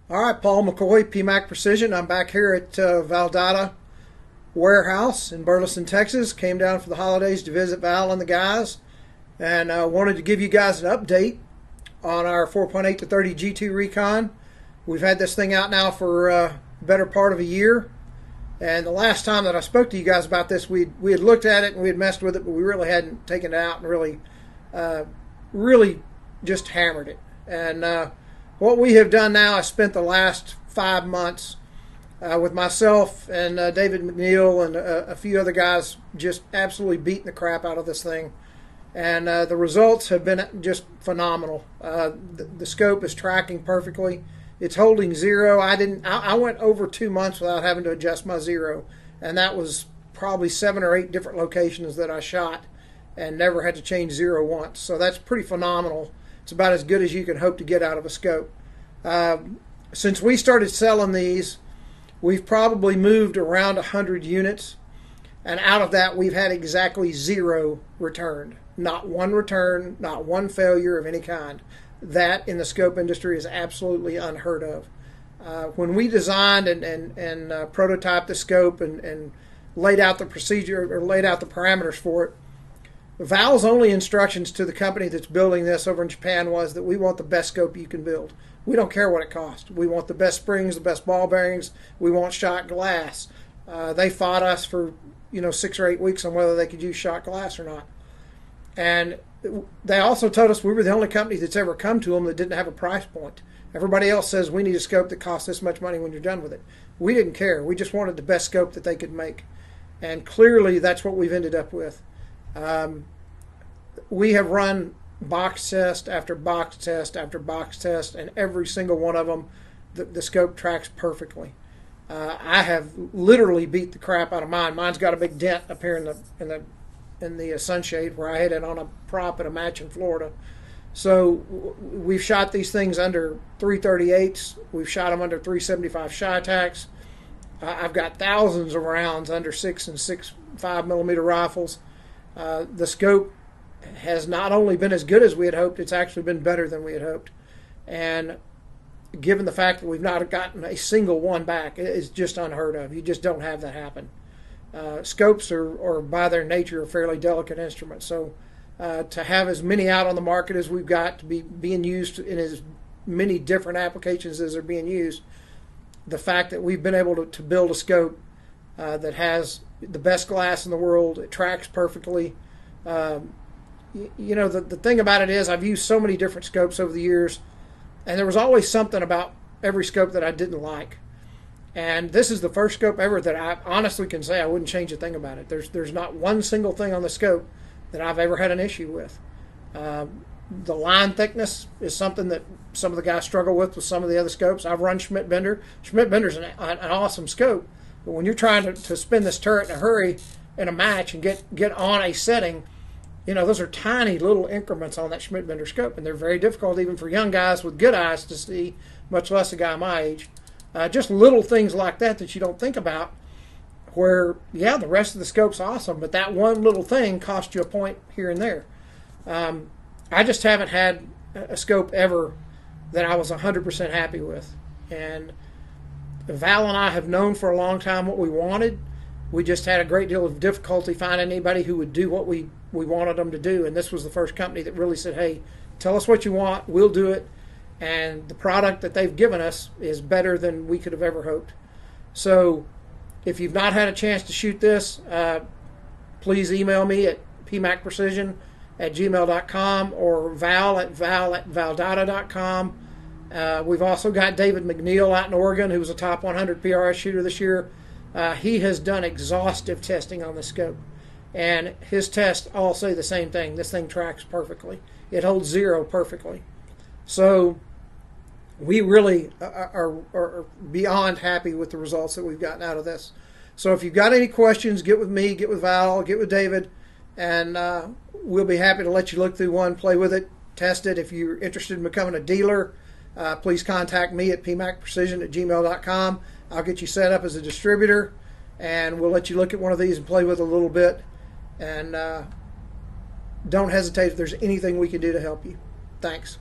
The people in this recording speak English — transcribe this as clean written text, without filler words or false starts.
All right, Paul McCoy PMAC Precision. I'm back here at Valdada Warehouse in Burleson, Texas. Came down for the holidays to visit Val and the guys, and wanted to give you guys an update on our 4.8 to 30 G2 Recon. We've had this thing out now for a better part of a year, and the last time that I spoke to you guys about this, we had looked at it and we had messed with it, but we really hadn't taken it out and really just hammered it. And what we have done now, I spent the last 5 months with myself and David McNeil and a few other guys just absolutely beating the crap out of this thing. And the results have been just phenomenal. The scope is tracking perfectly. It's holding zero. I went over 2 months without having to adjust my zero. And that was probably 7 or 8 different locations that I shot and never had to change zero once. So that's pretty phenomenal. It's about as good as you can hope to get out of a scope. Since we started selling these, we've probably moved around 100 units, and out of that we've had exactly 0 returned. Not one return, not one failure of any kind. That in the scope industry is absolutely unheard of. When we designed and prototyped the scope and laid out the procedure or laid out the parameters for it, Val's only instructions to the company that's building this over in Japan was that we want the best scope you can build. We don't care what it costs. We want the best springs, the best ball bearings. We want shot glass. They fought us for 6 or 8 weeks on whether they could use shot glass or not. And they also told us we were the only company that's ever come to them that didn't have a price point. Everybody else says we need a scope that costs this much money when you're done with it. We didn't care. We just wanted the best scope that they could make. And clearly that's what we've ended up with. We have run box test after box test after box test, and every single one of them, the scope tracks perfectly. I have literally beat the crap out of mine. Mine's got a big dent up here in the sunshade where I hit it on a prop at a match in Florida. So we've shot these things under 338s. We've shot them under 375 shy attacks. I've got thousands of rounds under 6 and 6.5 millimeter rifles. The scope has not only been as good as we had hoped, it's actually been better than we had hoped. And given the fact that we've not gotten a single one back, it's just unheard of. You just don't have that happen. Scopes are by their nature a fairly delicate instrument. So to have as many out on the market as we've got, to be being used in as many different applications as they're being used, the fact that we've been able to build a scope that has the best glass in the world, it tracks perfectly. The thing about it is I've used so many different scopes over the years, and there was always something about every scope that I didn't like. And this is the first scope ever that I honestly can say I wouldn't change a thing about it. There's not one single thing on the scope that I've ever had an issue with. The line thickness is something that some of the guys struggle with some of the other scopes. I've run Schmidt-Bender. Schmidt-Bender's an awesome scope, but when you're trying to spin this turret in a hurry in a match and get on a setting, those are tiny little increments on that Schmidt-Bender scope, and they're very difficult even for young guys with good eyes to see, much less a guy my age. Just little things like that you don't think about, where, yeah, the rest of the scope's awesome, but that one little thing cost you a point here and there. I just haven't had a scope ever that I was 100% happy with. And Val and I have known for a long time what we wanted. We just had a great deal of difficulty finding anybody who would do what we wanted them to do. And this was the first company that really said, hey, tell us what you want, we'll do it. And the product that they've given us is better than we could have ever hoped. So if you've not had a chance to shoot this, please email me at pmacprecision@gmail.com or val@valdada.com. We've also got David McNeil out in Oregon, who was a top 100 PRS shooter this year. He has done exhaustive testing on the scope, and his tests all say the same thing. This thing tracks perfectly. It holds zero perfectly. So we really are beyond happy with the results that we've gotten out of this. So if you've got any questions, get with me, get with Val, get with David, and we'll be happy to let you look through one, play with it, test it. If you're interested in becoming a dealer, please contact me at pmacprecision@gmail.com. I'll get you set up as a distributor, and we'll let you look at one of these and play with it a little bit. And don't hesitate if there's anything we can do to help you. Thanks.